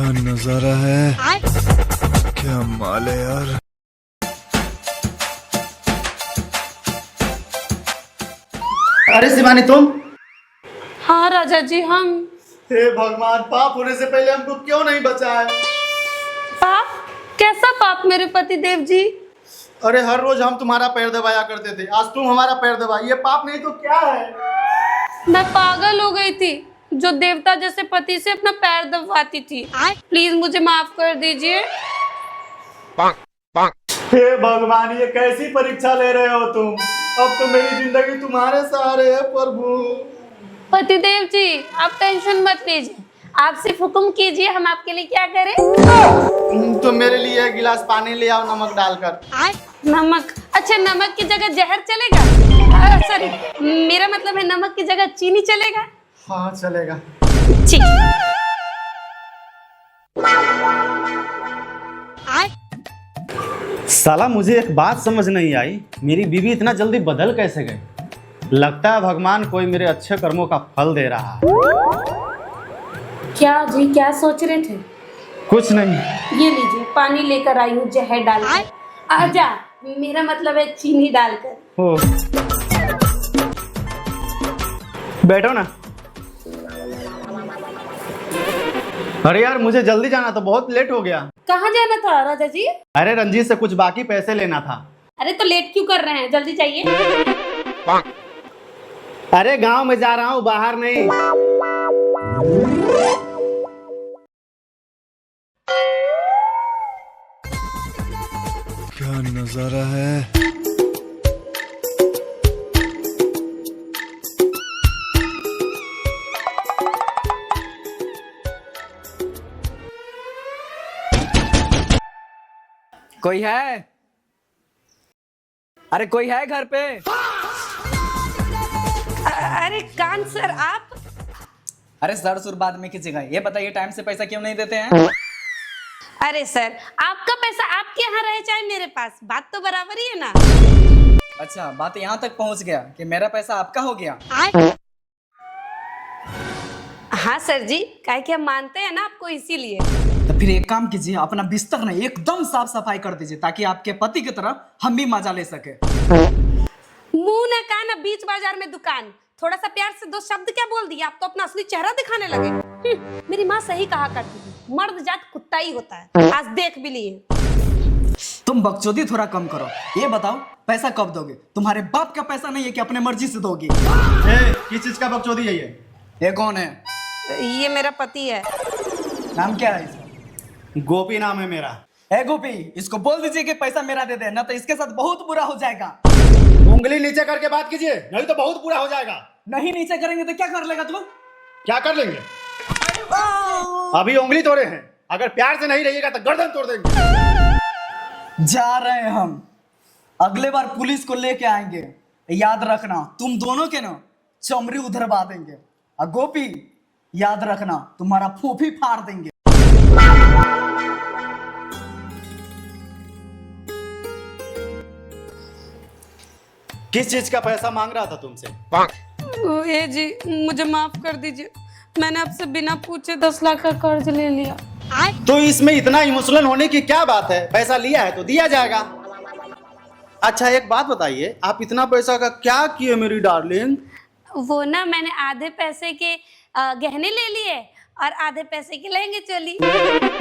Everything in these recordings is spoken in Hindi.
क्या नजारा है, क्या माल है यार। अरे शिवानी तुम। हाँ राजा जी हम। हे भगवान, पाप होने से पहले हमको क्यों नहीं बचाया। पाप? कैसा पाप मेरे पति देव जी? अरे हर रोज हम तुम्हारा पैर दबाया करते थे, आज तुम हमारा पैर दबा, ये पाप नहीं तो क्या है। मैं पागल हो गई थी जो देवता जैसे पति से अपना पैर दबाती थी। प्लीज मुझे माफ कर दीजिए। हे भगवान, ये कैसी परीक्षा ले रहे हो तुम। अब तो मेरी जिंदगी तुम्हारे सहारे है प्रभु। पति देव जी आप टेंशन मत लीजिए, आप सिर्फ हुक्म कीजिए, हम आपके लिए क्या करें। तो मेरे लिए एक गिलास पानी ले आओ नमक डालकर। नमक? अच्छा नमक की जगह जहर चलेगा? सॉरी, मेरा मतलब है नमक की जगह चीनी चलेगा? हाँ चलेगा। ठीक। साला मुझे एक बात समझ नहीं आई, मेरी बीवी इतना जल्दी बदल कैसे गई। लगता है भगवान कोई मेरे अच्छे कर्मों का फल दे रहा है। क्या जी, क्या सोच रहे थे? कुछ नहीं। ये लीजिए पानी लेकर आई हूँ जहर डालकर। आजा, मेरा मतलब है चीनी डालकर। हो बैठो ना। अरे यार मुझे जल्दी जाना था, बहुत लेट हो गया। कहाँ जाना था राजा जी? अरे रंजीत से कुछ बाकी पैसे लेना था। अरे तो लेट क्यों कर रहे हैं, जल्दी जाइए। अरे गांव में जा रहा हूँ, बाहर नहीं। क्या नजारा है। कोई है? अरे कोई है घर पे? अरे कान सर आप? अरे सर सुर बाद में कीजिएगा, ये बताइए टाइम से पैसा क्यों नहीं देते हैं? अरे सर आपका पैसा आपके यहाँ रहे चाहे मेरे पास, बात तो बराबर ही है ना। अच्छा बात यहाँ तक पहुँच गया कि मेरा पैसा आपका हो गया। हाँ सर जी, काहे कि हम मानते हैं ना आपको, इसीलिए। तो फिर एक काम कीजिए, अपना बिस्तर ना एकदम साफ सफाई कर दीजिए ताकि आपके पति की तरह हम भी मजा ले सके। मुंह ना कान, अब बीच बाजार में दुकान। थोड़ा सा प्यार से दो शब्द क्या बोल दिया, आप तो अपना असली चेहरा दिखाने लगे। मेरी माँ सही कहा करती थी, मर्द जात कुत्ता ही होता है, आज देख भी लिए। तुम बकचोदी थोड़ा कम करो। ये बताओ पैसा कब दोगे? तुम्हारे बाप का पैसा नहीं है कि अपने मर्जी से दोगे? किस चीज का बकचोदी है ये कौन है? ये मेरा पति है। नाम क्या है इसका? गोपी नाम है मेरा। ए गोपी, इसको बोल दीजिए कि पैसा मेरा दे दे, ना तो इसके साथ बहुत बुरा हो जाएगा। उंगली नीचे करके बात कीजिए, नहीं तो बहुत बुरा हो जाएगा। नहीं नीचे करेंगे तो क्या कर लेगा तू? क्या कर लेंगे? अभी उंगली तोड़े हैं, अगर प्यार से नहीं रहिएगा तो गर्दन तोड़ देंगे। जा रहे हैं हम, अगले बार पुलिस को लेके आएंगे। याद रखना तुम दोनों के ना चमड़ी उधरवा देंगे। और गोपी याद रखना तुम्हारा फूफी फाड़ देंगे। किस चीज का पैसा मांग रहा था तुमसे? ए जी मुझे माफ कर दीजिए, मैंने आपसे बिना पूछे 10 लाख का कर्ज ले लिया। तो इसमें इतना इमोशनल होने की क्या बात है? पैसा लिया है तो दिया जाएगा। अच्छा एक बात बताइए, आप इतना पैसा का क्या किए मेरी डार्लिंग? वो ना मैंने आधे पैसे के गहने ले लिए और आधे पैसे की लहंगे चोली।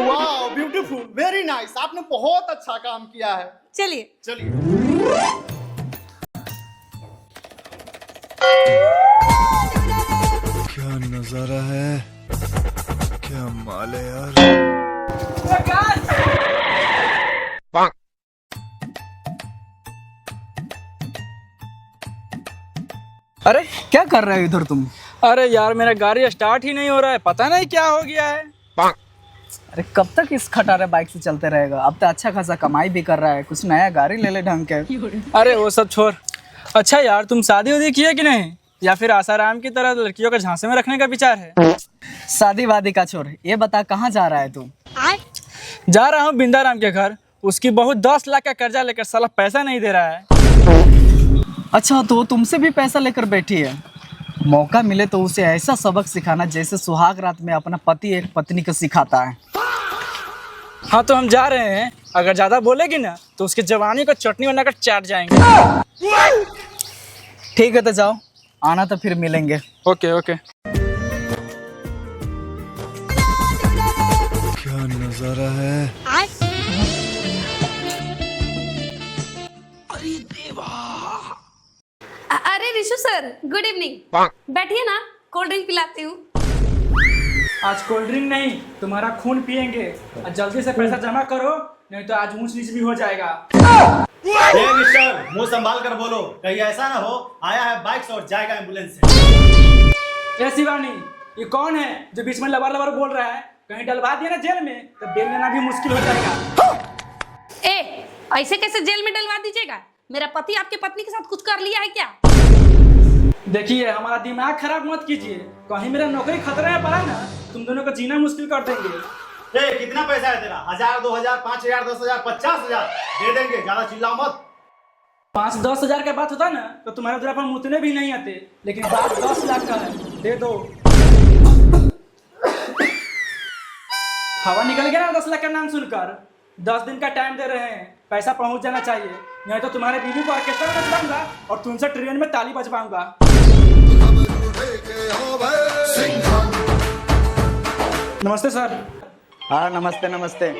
वाओ ब्यूटीफुल, वेरी नाइस, आपने बहुत अच्छा काम किया है। चलिए चलिए। क्या नजारा है, क्या माल है यार। अरे क्या कर रहे हो इधर तुम? अरे यार मेरा गाड़ी स्टार्ट ही नहीं हो रहा है, पता नहीं क्या हो गया है। अरे कब तक इस खटारे बाइक से चलते रहेगा? अब तो अच्छा खासा कमाई भी कर रहा है, कुछ नया गाड़ी ले ले ढंग के। अरे वो सब छोड़। अच्छा यार तुम शादी वादी किए कि नहीं, या फिर आसाराम की तरह लड़कियों को झांसे में रखने का विचार है? शादी वादी का छोड़, ये बता कहाँ जा रहा है तू? जा रहा हूँ बिंदाराम के घर, उसकी बहू 10 लाख का कर्जा लेकर साला पैसा नहीं दे रहा है। अच्छा तो वो तुमसे भी पैसा लेकर बैठी है? मौका मिले तो उसे ऐसा सबक सिखाना जैसे सुहाग रात में अपना पति एक पत्नी को सिखाता है। हाँ तो हम जा रहे हैं, अगर ज्यादा बोलेगी ना तो उसकी जवानी को चटनी बनाकर चाट जाएंगे। ठीक है तो जाओ, आना तो फिर मिलेंगे। Okay okay. क्या नजारा है। अरे ऋषु सर, गुड इवनिंग। बैठिए ना, कोल्ड ड्रिंक पिलाती हूँ। आज कोल्ड ड्रिंक नहीं, तुम्हारा खून पियेंगे। और जल्दी से पैसा जमा करो, नहीं तो आज ऊंच नीच भी हो जाएगा। ए मिस्टर, मुंह संभाल कर बोलो, कहीं ऐसा ना हो आया है बाइक से और जाएगा एम्बुलेंस से। ए शिवानी, ये कौन है जो बीच में लबर लबर बोल रहा है? कहीं डलवा दिया ना जेल में तो बेल लेना भी मुश्किल हो जाएगा। ए, ऐसे कैसे जेल में डलवा दीजिएगा? मेरा पति आपके पत्नी के साथ कुछ कर लिया है क्या? देखिए, हमारा दिमाग खराब मत कीजिए, कहीं मेरा नौकरी खतरे में पड़ा ना, तुम दोनों को जीना मुश्किल कर देंगे। ए, कितना पैसा है तेरा? 1000, 2000, 5000, 10,000, 50,000 दे देंगे, ज्यादा चिल्लाओ मत। 5-10 हजार का बात होता ना तो तुम्हारे तरफ हम उतने भी नहीं आते, लेकिन बात 10 लाख का है, दे दो। हवा निकल गया ना 10 लाख का नाम सुनकर। 10 दिन का टाइम दे रहे हैं, पैसा पहुंच जाना चाहिए, नहीं तो तुम्हारे बीवी को ऑर्केस्ट्रा में बजवाऊंगा और तुमसे ट्रेन में ताली बजवाऊंगा। नमस्ते सर। हाँ नमस्ते नमस्ते।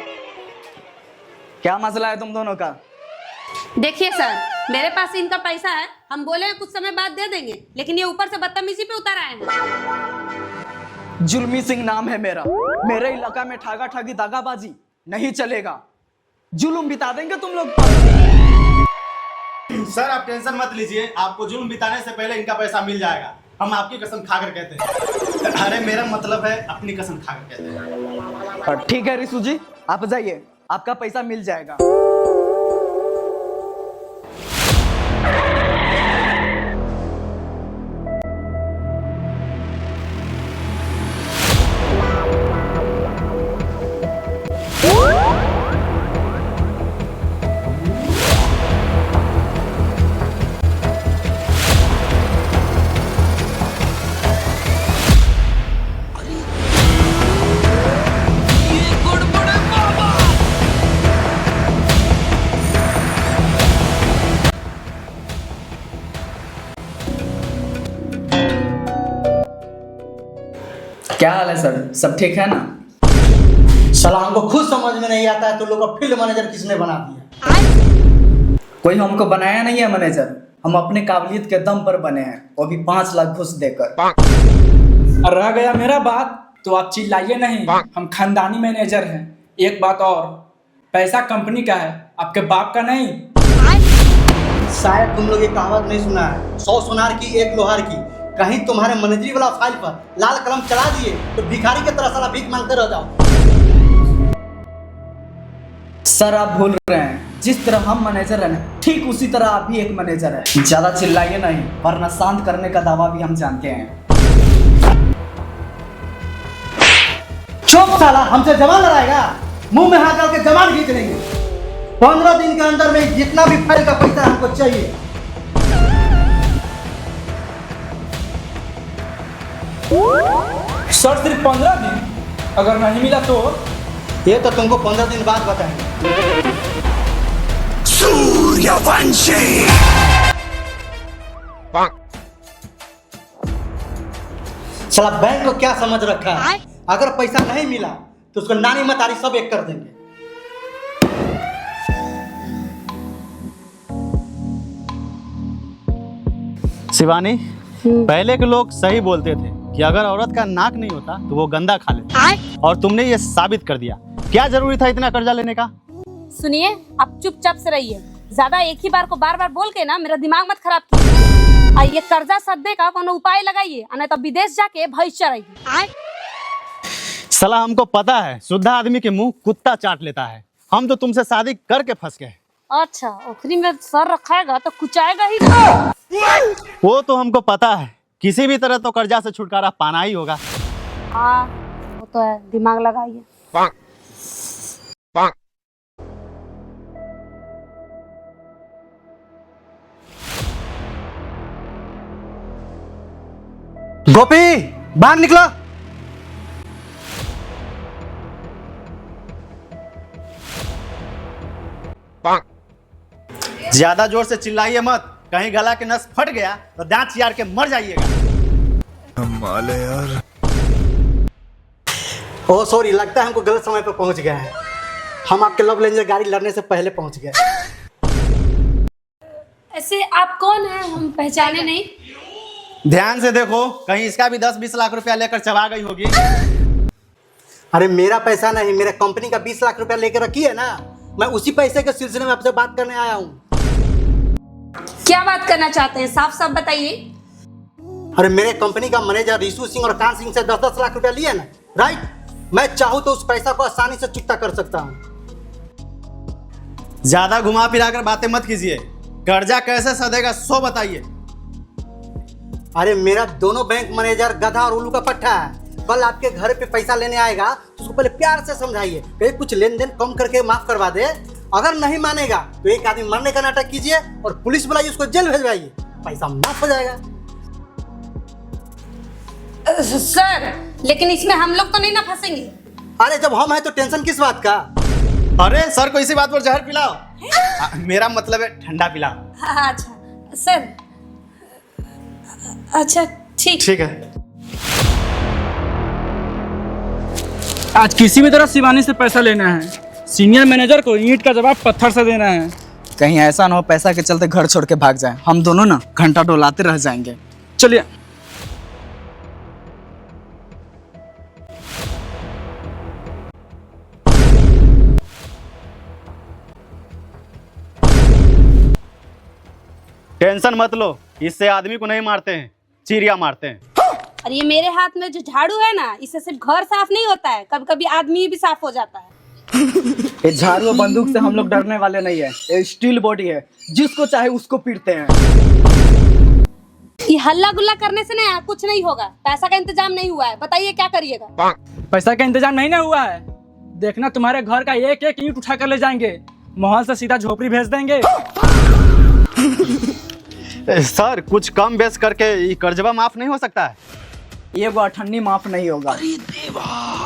क्या मसला है तुम दोनों का? देखिए सर, मेरे पास इनका पैसा है, हम बोले हैं कुछ समय बाद दे देंगे, लेकिन ये ऊपर से बदतमीजी पे उतर आए हैं। जुल्मी सिंह नाम है मेरा। मेरे इलाका में ठागा ठागी दागाबाजी नहीं चलेगा। जुल्म बिता देंगे तुम लोग पर। सर आप टेंशन मत लीजिए, आपको जुल्म बिताने से पहले इनका पैसा मिल जाएगा। हम आपकी कसम खाकर कहते हैं। अरे मेरा मतलब है अपनी कसम खाकर कहते हैं। ठीक है रिशु जी, आप जाइए, आपका पैसा मिल जाएगा। क्या हाल है सर, सब ठीक है ना? साला हमको खुद समझ में नहीं आता है तो लोग को फील्ड मैनेजर किसने बना दिया? कोई हमको बनाया नहीं है मैनेजर, हम अपने काबिलियत के दम पर बने हैं, वो भी 5 लाख घुस देकर। और रह गया मेरा बात तो आप चिल्लाइए नहीं, हम खानदानी मैनेजर हैं। एक बात और, पैसा कंपनी का है, आपके बाप का नहीं। शायद तुम लोग ये कहावत नहीं सुना है, 100 सुनार की 1 लोहार की। कहीं तुम्हारे मैनेजरी वाला फाइल पर लाल कलम चला दिए तो भिखारी की तरह साला भीख मांगते रह जाओ। सर आप भूल रहे हैं, जिस तरह हम मैनेजर हैं ठीक उसी तरह आप भी एक मैनेजर है। ज्यादा चिल्लाइए नहीं, वरना शांत करने का दावा भी हम जानते हैं। चुप साला, हमसे जवान लड़ाएगा? मुंह में हाथ डाल के जवान खींच लेंगे। 15 दिन के अंदर में जितना भी फाइल का पैसा हमको चाहिए। सर सिर्फ 15 दिन, अगर नहीं मिला तो? ये तो तुमको 15 दिन बाद बताएंगे। सूर्यवंशी। साला बैंक को क्या समझ रखा है? अगर पैसा नहीं मिला तो उसको नानी मतारी सब एक कर देंगे। शिवानी, पहले के लोग सही बोलते थे कि अगर औरत का नाक नहीं होता तो वो गंदा खा लेती, और तुमने ये साबित कर दिया। क्या जरूरी था इतना कर्जा लेने का? सुनिए, आप चुपचाप से रहिए, ज्यादा एक ही बार को बार बार बोल के ना मेरा दिमाग मत खराब कीजिए। और ये कर्जा सद्दे का कोनो उपाय लगाइए, नहीं तो विदेश जाके भैंस चराइए। साला हमको पता है, शुद्धा आदमी के मुंह कुत्ता चाट लेता है। हम तो तुमसे शादी करके फंस गए। अच्छा, ओखरी में सर रखाएगा तो कुचाएगा ही ना। वो तो हमको पता है, किसी भी तरह तो कर्जा से छुटकारा पाना ही होगा। हाँ वो तो है, दिमाग लगाइए। गोपी, बाहर निकलो। ज्यादा जोर से चिल्लाइए मत, कहीं गला के नस फट गया तो दांत चियार के मर जाइएगा। कमाल है यार। ओह सॉरी, लगता है हमको गलत समय पर पहुंच गए हैं। हम आपके लव लेंजर गाड़ी लड़ने से पहले पहुंच गए। ऐसे आप कौन हैं, हम पहचाने नहीं। ध्यान से देखो, कहीं इसका भी 10-20 लाख रुपया लेकर चबा गई होगी। अरे मेरा पैसा नहीं, मेरे कंपनी का 20 लाख रुपया लेकर रखी है ना, मैं उसी पैसे के सिलसिले में आपसे बात करने आया हूँ। क्या बात करना चाहते हैं, साफ साफ बताइए। अरे मेरे कंपनी का मैनेजर रीशु सिंह और कान सिंह से 10-10 लाख रुपया लिए ना, राइट? मैं चाहूँ तो उस पैसा को आसानी से चुकता कर सकता हूँ। ज्यादा घुमा फिरा कर बातें मत कीजिए, कर्जा कैसे सधेगा सो बताइए। अरे मेरा दोनों बैंक मैनेजर गधा और उल्लू का पट्टा है। कल आपके घर पे पैसा लेने आएगा तो उसको पहले प्यार से समझाइए, कहीं कुछ लेन देन कम करके माफ करवा दे। अगर नहीं मानेगा तो एक आदमी मरने का नाटक कीजिए और पुलिस बुलाइए, उसको जेल भेजवाइए, पैसा माफ हो जाएगा। सर लेकिन इसमें हम लोग तो नहीं ना फंसेंगे? अरे जब हम हैं तो टेंशन किस बात का? अरे सर को इसी बात पर जहर पिलाओ। मेरा मतलब है ठंडा पिलाओ। अच्छा सर, अच्छा ठीक है। आज किसी भी तरह शिवानी से पैसा लेना है। सीनियर मैनेजर को ईंट का जवाब पत्थर से देना है। कहीं ऐसा ना हो पैसा के चलते घर छोड़ के भाग जाए, हम दोनों ना घंटा डोलाते रह जाएंगे। चलिए। टेंशन मत लो, इससे आदमी को नहीं मारते हैं, चिड़िया मारते हैं। और ये मेरे हाथ में जो झाड़ू है ना, इससे सिर्फ घर साफ नहीं होता है, कभी कभी आदमी भी साफ हो जाता है। ये झाड़ू और बंदूक से हम लोग डरने वाले नहीं है, ये स्टील बॉडी है, जिसको चाहे उसको पीटते हैं। ये हल्ला गुल्ला करने से ना कुछ नहीं होगा। पैसा का इंतजाम नहीं हुआ है, बताइए क्या करिएगा? पैसा का इंतजाम नहीं ना हुआ है, देखना तुम्हारे घर का एक एक ईंट उठा कर ले जाएंगे, महल से सीधा झोपड़ी भेज देंगे। सर कुछ कम बेस करके ये कर्जवा माफ नहीं हो सकता है? ये वो अठन्नी माफ नहीं होगा।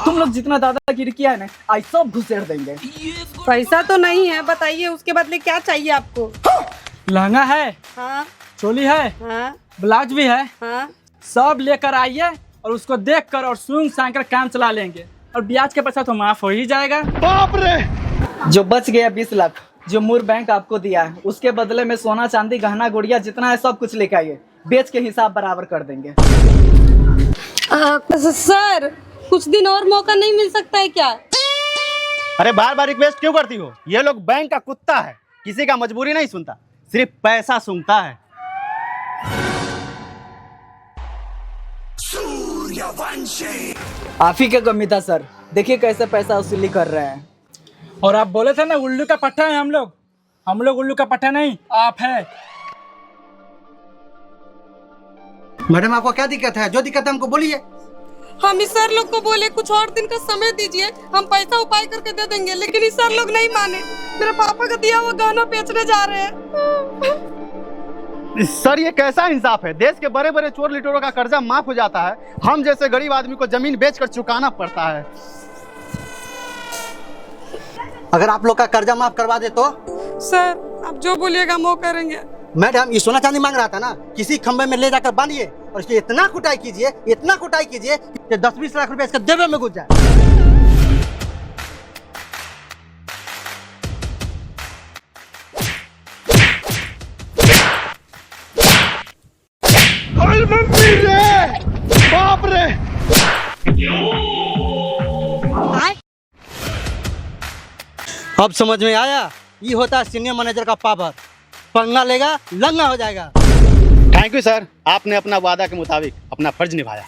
तुम लोग जितना दादागिरी किया है ना, आज सब घुसेड़ देंगे। पैसा तो नहीं है, बताइए उसके बदले क्या चाहिए आपको? लहंगा है, हाँ चोली है, हाँ ब्लाउज भी है, हाँ। सब लेकर आइए और उसको देख कर और सूंघ सांघ कर काम चला लेंगे, और ब्याज का पैसा तो माफ हो ही जाएगा। बाप रे! जो बच गया 20 लाख जो मूर बैंक आपको दिया है, उसके बदले में सोना चांदी गहना गुड़िया जितना है सब कुछ लेकर आइए, बेच के हिसाब बराबर कर देंगे। सर कुछ दिन और मौका नहीं मिल सकता है क्या? अरे बार बार रिक्वेस्ट क्यों करती हो? ये लोग बैंक का कुत्ता है, किसी का मजबूरी नहीं सुनता, सिर्फ पैसा सूंघता है। आप ही का कमी था सर, देखिए कैसे पैसा वसूली कर रहे हैं। और आप बोले थे ना उल्लू का पट्टा है हम लोग उल्लू का पट्टा नहीं, आप है। मैडम आपको क्या दिक्कत है? जो दिक्कत है हमको बोलिए। हम इस सर लोग को बोले कुछ और दिन का समय दीजिए, हम पैसा उपाय करके दे देंगे, लेकिन इस सर लोग नहीं माने। मेरे पापा का दिया हुआ गहना बेचने जा रहे हैं। सर ये कैसा इंसाफ है? देश के बड़े बड़े चोर लिटोरों का कर्जा माफ हो जाता है, हम जैसे गरीब आदमी को जमीन बेचकर चुकाना पड़ता है। अगर आप लोग का कर्जा माफ करवा दे तो? सर आप जो बोलिएगा हम वो करेंगे। मैडम ये सोना चांदी मांग रहा था ना, किसी खंबे में ले जाकर बांधिए और इसकी इतना कुटाई कीजिए कि 10-20 लाख रुपए इसके देवे में घुस जाए। बाप रे! अब समझ में आया, ये होता है सीनियर मैनेजर का पावर। पंगा लेगा लंगा हो जाएगा। थैंक यू सर, आपने अपना वादा के मुताबिक अपना फर्ज निभाया।